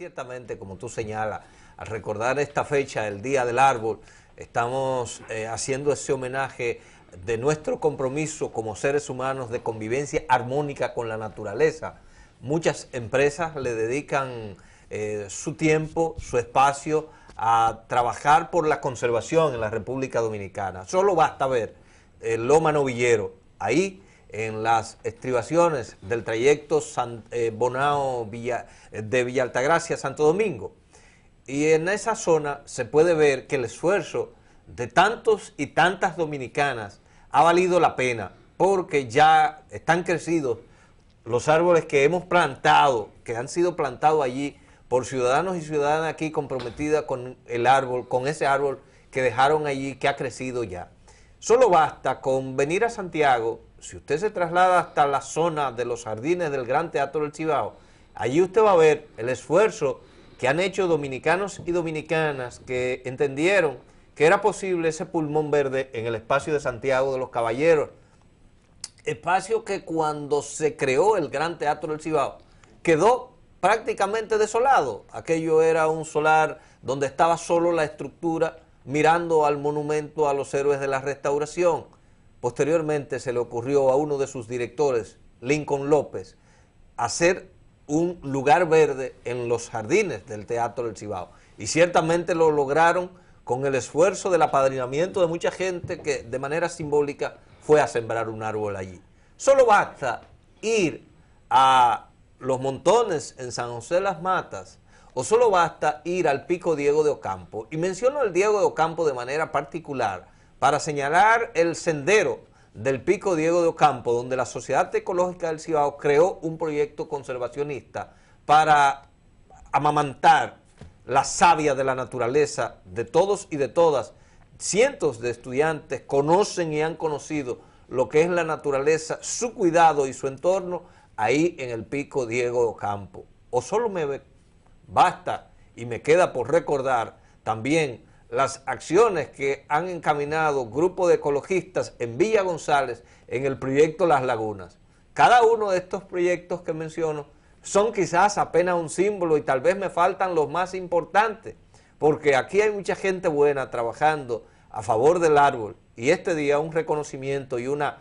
ciertamente, como tú señalas, al recordar esta fecha, el Día del Árbol, estamos haciendo ese homenaje de nuestro compromiso como seres humanos de convivencia armónica con la naturaleza. Muchas empresas le dedican su tiempo, su espacio a trabajar por la conservación en la República Dominicana. Solo basta ver el Loma Novillero, ahí en las estribaciones del trayecto Bonao de Villa Altagracia a Santo Domingo. Y en esa zona se puede ver que el esfuerzo de tantos y tantas dominicanas ha valido la pena, porque ya están crecidos los árboles que hemos plantado, que han sido plantados allí por ciudadanos y ciudadanas aquí comprometidas con el árbol, con ese árbol que dejaron allí, que ha crecido ya. Solo basta con venir a Santiago. Si usted se traslada hasta la zona de los jardines del Gran Teatro del Cibao, allí usted va a ver el esfuerzo que han hecho dominicanos y dominicanas que entendieron que era posible ese pulmón verde en el espacio de Santiago de los Caballeros, espacio que cuando se creó el Gran Teatro del Cibao quedó prácticamente desolado. Aquello era un solar donde estaba solo la estructura mirando al monumento a los héroes de la Restauración. Posteriormente se le ocurrió a uno de sus directores, Lincoln López, hacer un lugar verde en los jardines del Teatro del Cibao. Y ciertamente lo lograron con el esfuerzo del apadrinamiento de mucha gente que de manera simbólica fue a sembrar un árbol allí. Solo basta ir a Los Montones en San José de las Matas, o solo basta ir al Pico Diego de Ocampo. Y menciono el Diego de Ocampo de manera particular para señalar el sendero del Pico Diego de Ocampo, donde la Sociedad Ecológica del Cibao creó un proyecto conservacionista para amamantar la savia de la naturaleza de todos y de todas. Cientos de estudiantes conocen y han conocido lo que es la naturaleza, su cuidado y su entorno ahí en el Pico Diego de Ocampo. O solo basta y me queda por recordar también las acciones que han encaminado grupos de ecologistas en Villa González en el proyecto Las Lagunas. Cada uno de estos proyectos que menciono son quizás apenas un símbolo y tal vez me faltan los más importantes, porque aquí hay mucha gente buena trabajando a favor del árbol, y este día un reconocimiento y una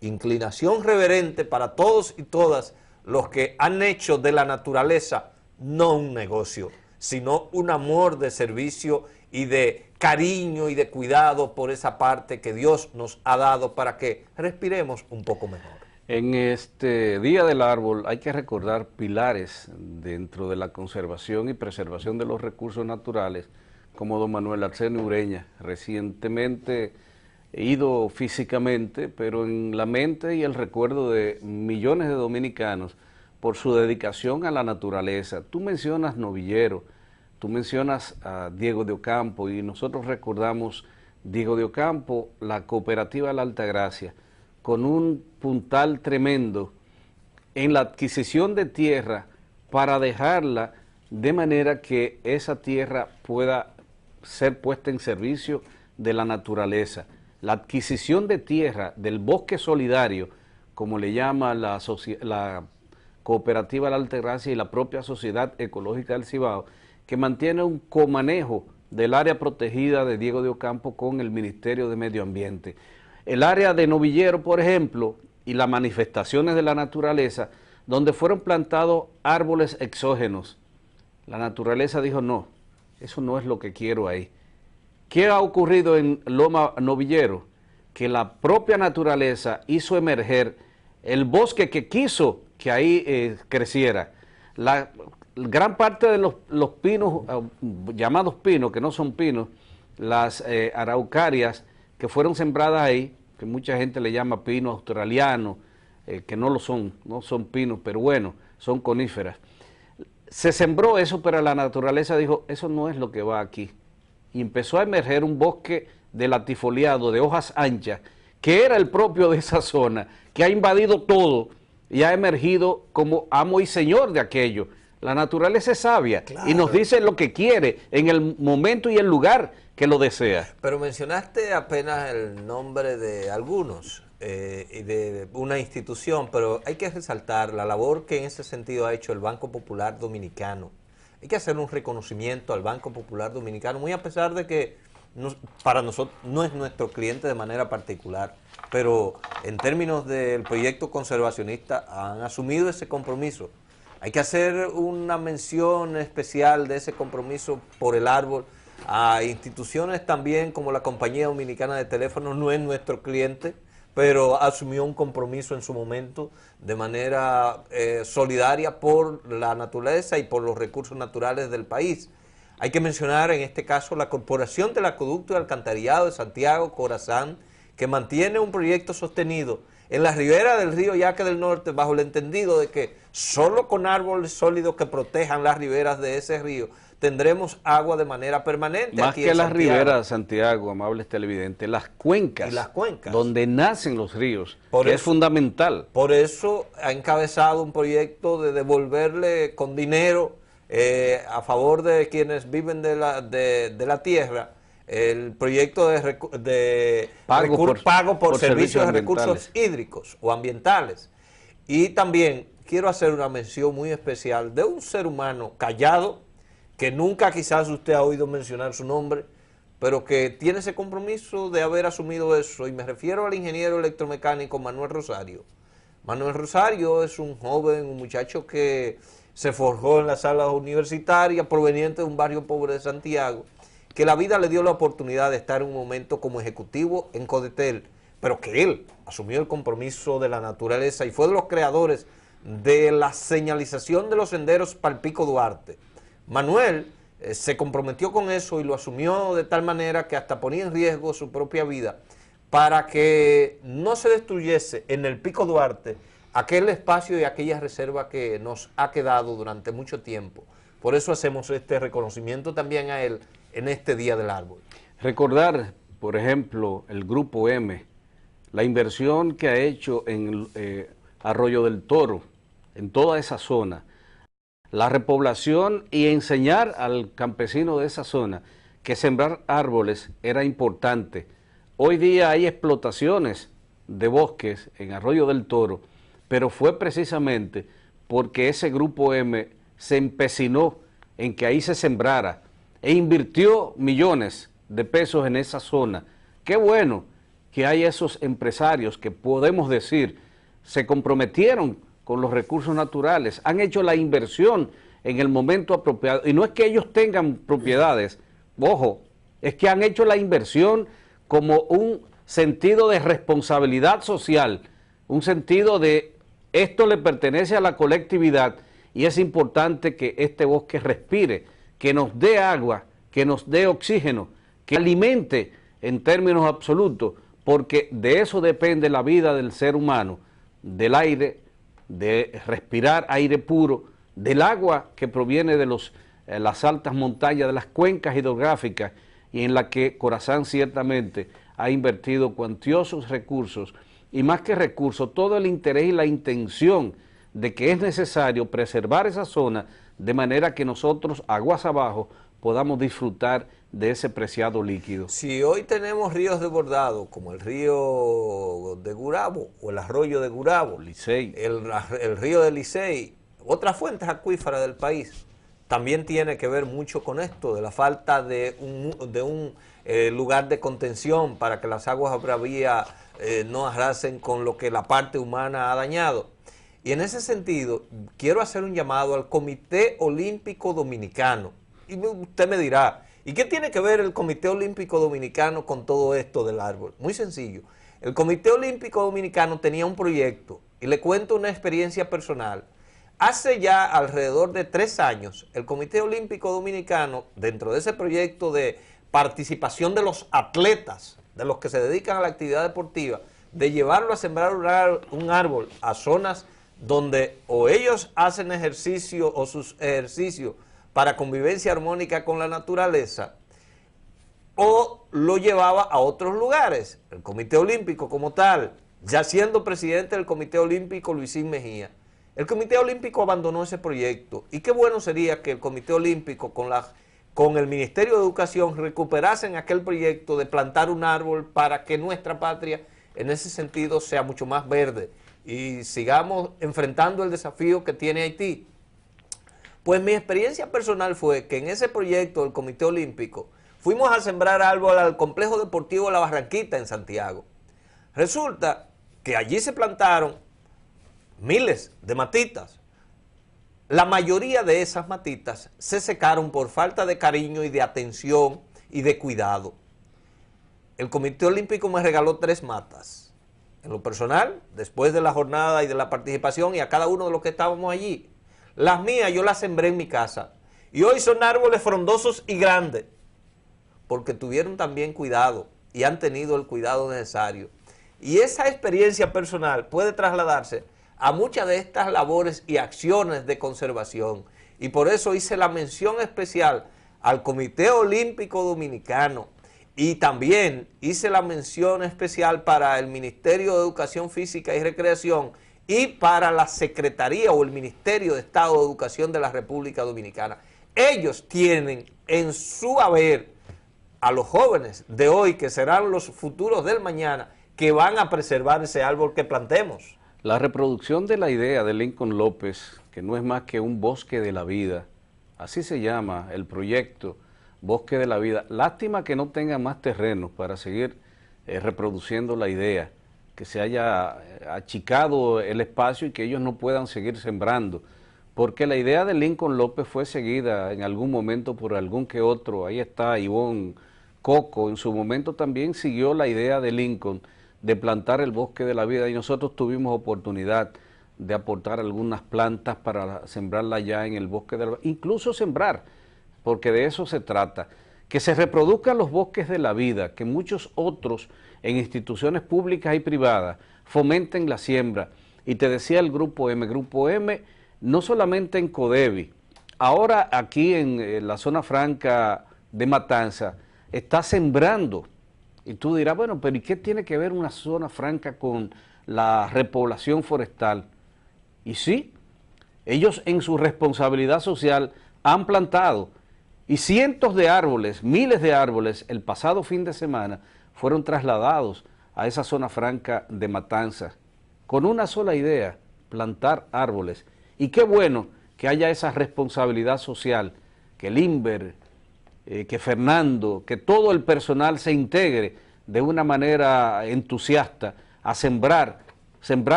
inclinación reverente para todos y todas los que han hecho de la naturaleza no un negocio, sino un amor de servicio y de cariño y de cuidado por esa parte que Dios nos ha dado para que respiremos un poco mejor. En este Día del Árbol hay que recordar pilares dentro de la conservación y preservación de los recursos naturales, como don Manuel Arsenio Ureña. Recientemente he ido físicamente, pero en la mente y el recuerdo de millones de dominicanos por su dedicación a la naturaleza. Tú mencionas Novillero, tú mencionas a Diego de Ocampo, y nosotros recordamos Diego de Ocampo, la cooperativa La Altagracia, con un puntal tremendo en la adquisición de tierra para dejarla de manera que esa tierra pueda ser puesta en servicio de la naturaleza. La adquisición de tierra del bosque solidario, como le llama la cooperativa La Altagracia y la propia Sociedad Ecológica del Cibao, que mantiene un comanejo del área protegida de Diego de Ocampo con el Ministerio de Medio Ambiente. El área de Novillero, por ejemplo, y las manifestaciones de la naturaleza, donde fueron plantados árboles exógenos. La naturaleza dijo, no, eso no es lo que quiero ahí. ¿Qué ha ocurrido en Loma Novillero? Que la propia naturaleza hizo emerger el bosque que quiso que ahí creciera. La gran parte de los pinos, llamados pinos, que no son pinos, las araucarias que fueron sembradas ahí, que mucha gente le llama pino australiano, que no lo son, no son pinos, pero bueno, son coníferas. Se sembró eso, pero la naturaleza dijo, eso no es lo que va aquí. Y empezó a emerger un bosque de latifoliado, de hojas anchas, que era el propio de esa zona, que ha invadido todo y ha emergido como amo y señor de aquello. La naturaleza es sabia, claro, y nos dice lo que quiere en el momento y el lugar que lo desea. Pero mencionaste apenas el nombre de algunos y de una institución, pero hay que resaltar la labor que en ese sentido ha hecho el Banco Popular Dominicano hay que hacer un reconocimiento al Banco Popular Dominicano, muy a pesar de que para nosotros no es nuestro cliente de manera particular, pero en términos del proyecto conservacionista han asumido ese compromiso. Hay que hacer una mención especial de ese compromiso por el árbol a instituciones también como la Compañía Dominicana de Teléfonos, no es nuestro cliente, pero asumió un compromiso en su momento de manera solidaria por la naturaleza y por los recursos naturales del país. Hay que mencionar en este caso la Corporación del Acueducto y Alcantarillado de Santiago, Corazán, que mantiene un proyecto sostenido en la ribera del río Yaque del Norte bajo el entendido de que solo con árboles sólidos que protejan las riberas de ese río tendremos agua de manera permanente. Más aquí que en las Santiago. riberas, Santiago, amables televidentes, las cuencas, Y las cuencas, donde nacen los ríos, Por que eso- es fundamental. Por eso ha encabezado un proyecto de devolverle con dinero a favor de quienes viven de la tierra, el proyecto de pago por servicios de recursos hídricos o ambientales. Y también quiero hacer una mención muy especial de un ser humano callado, que nunca quizás usted ha oído mencionar su nombre, pero que tiene ese compromiso de haber asumido eso, y me refiero al ingeniero electromecánico Manuel Rosario. Manuel Rosario es un joven, un muchacho que se forjó en las salas universitarias, proveniente de un barrio pobre de Santiago, que la vida le dio la oportunidad de estar en un momento como ejecutivo en Codetel, pero que él asumió el compromiso de la naturaleza y fue de los creadores de la señalización de los senderos para el Pico Duarte. Manuel se comprometió con eso y lo asumió de tal manera que hasta ponía en riesgo su propia vida para que no se destruyese en el Pico Duarte aquel espacio y aquella reserva que nos ha quedado durante mucho tiempo. Por eso hacemos este reconocimiento también a él en este Día del Árbol. Recordar, por ejemplo, el Grupo M, la inversión que ha hecho en Arroyo del Toro, en toda esa zona, la repoblación y enseñar al campesino de esa zona que sembrar árboles era importante. Hoy día hay explotaciones de bosques en Arroyo del Toro, pero fue precisamente porque ese Grupo M se empecinó en que ahí se sembrara e invirtió millones de pesos en esa zona. Qué bueno que hay esos empresarios que podemos decir se comprometieron con los recursos naturales, han hecho la inversión en el momento apropiado, y no es que ellos tengan propiedades, ojo, es que han hecho la inversión como un sentido de responsabilidad social, un sentido de esto le pertenece a la colectividad y es importante que este bosque respire, que nos dé agua, que nos dé oxígeno, que alimente en términos absolutos, porque de eso depende la vida del ser humano, del aire, de respirar aire puro, del agua que proviene de las altas montañas, de las cuencas hidrográficas, y en la que Corazán ciertamente ha invertido cuantiosos recursos, y más que recursos, todo el interés y la intención de que es necesario preservar esa zona de manera que nosotros, aguas abajo, podamos disfrutar de ese preciado líquido. Si hoy tenemos ríos desbordados, como el río de Gurabo o el arroyo de Gurabo, Licey, el río de Licey, otras fuentes acuíferas del país, también tiene que ver mucho con esto, de la falta de un lugar de contención para que las aguas bravías no arrasen con lo que la parte humana ha dañado. Y en ese sentido, quiero hacer un llamado al Comité Olímpico Dominicano. Y usted me dirá, ¿y qué tiene que ver el Comité Olímpico Dominicano con todo esto del árbol? Muy sencillo. El Comité Olímpico Dominicano tenía un proyecto, y le cuento una experiencia personal. Hace ya alrededor de 3 años, el Comité Olímpico Dominicano, dentro de ese proyecto de participación de los atletas, de los que se dedican a la actividad deportiva, de llevarlo a sembrar un árbol a zonas donde o ellos hacen ejercicio o sus ejercicios para convivencia armónica con la naturaleza, o lo llevaba a otros lugares. El Comité Olímpico como tal, ya siendo presidente del Comité Olímpico Luisín Mejía, el Comité Olímpico abandonó ese proyecto, y qué bueno sería que el Comité Olímpico con el Ministerio de Educación recuperasen aquel proyecto de plantar un árbol para que nuestra patria en ese sentido sea mucho más verde y sigamos enfrentando el desafío que tiene Haití. Pues mi experiencia personal fue que en ese proyecto del Comité Olímpico fuimos a sembrar árbol al Complejo Deportivo La Barranquita en Santiago. Resulta que allí se plantaron miles de matitas. La mayoría de esas matitas se secaron por falta de cariño y de atención y de cuidado. El Comité Olímpico me regaló 3 matas. En lo personal, después de la jornada y de la participación, y a cada uno de los que estábamos allí. Las mías yo las sembré en mi casa. Y hoy son árboles frondosos y grandes, porque tuvieron también cuidado y han tenido el cuidado necesario. Y esa experiencia personal puede trasladarse a muchas de estas labores y acciones de conservación. Y por eso hice la mención especial al Comité Olímpico Dominicano, y también hice la mención especial para el Ministerio de Educación Física y Recreación y para la Secretaría o el Ministerio de Estado de Educación de la República Dominicana. Ellos tienen en su haber a los jóvenes de hoy, que serán los futuros del mañana, que van a preservar ese árbol que plantemos. La reproducción de la idea de Lincoln López, que no es más que un bosque de la vida, así se llama el proyecto, Bosque de la Vida. Lástima que no tenga más terrenos para seguir reproduciendo la idea, que se haya achicado el espacio y que ellos no puedan seguir sembrando, porque la idea de Lincoln López fue seguida en algún momento por algún que otro. Ahí está Ivonne Coco, en su momento también siguió la idea de Lincoln de plantar el Bosque de la Vida, y nosotros tuvimos oportunidad de aportar algunas plantas para sembrarla ya en el Bosque de la Vida, incluso sembrar, porque de eso se trata, que se reproduzcan los bosques de la vida, que muchos otros en instituciones públicas y privadas fomenten la siembra. Y te decía el Grupo M, no solamente en Codevi, ahora aquí en la zona franca de Matanza, está sembrando. Y tú dirás, bueno, pero ¿y qué tiene que ver una zona franca con la repoblación forestal? Y sí, ellos en su responsabilidad social han plantado, y cientos de árboles, miles de árboles, el pasado fin de semana fueron trasladados a esa zona franca de Matanzas, con una sola idea, plantar árboles. Y qué bueno que haya esa responsabilidad social, que el INVER, que Fernando, que todo el personal se integre de una manera entusiasta a sembrar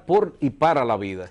por y para la vida.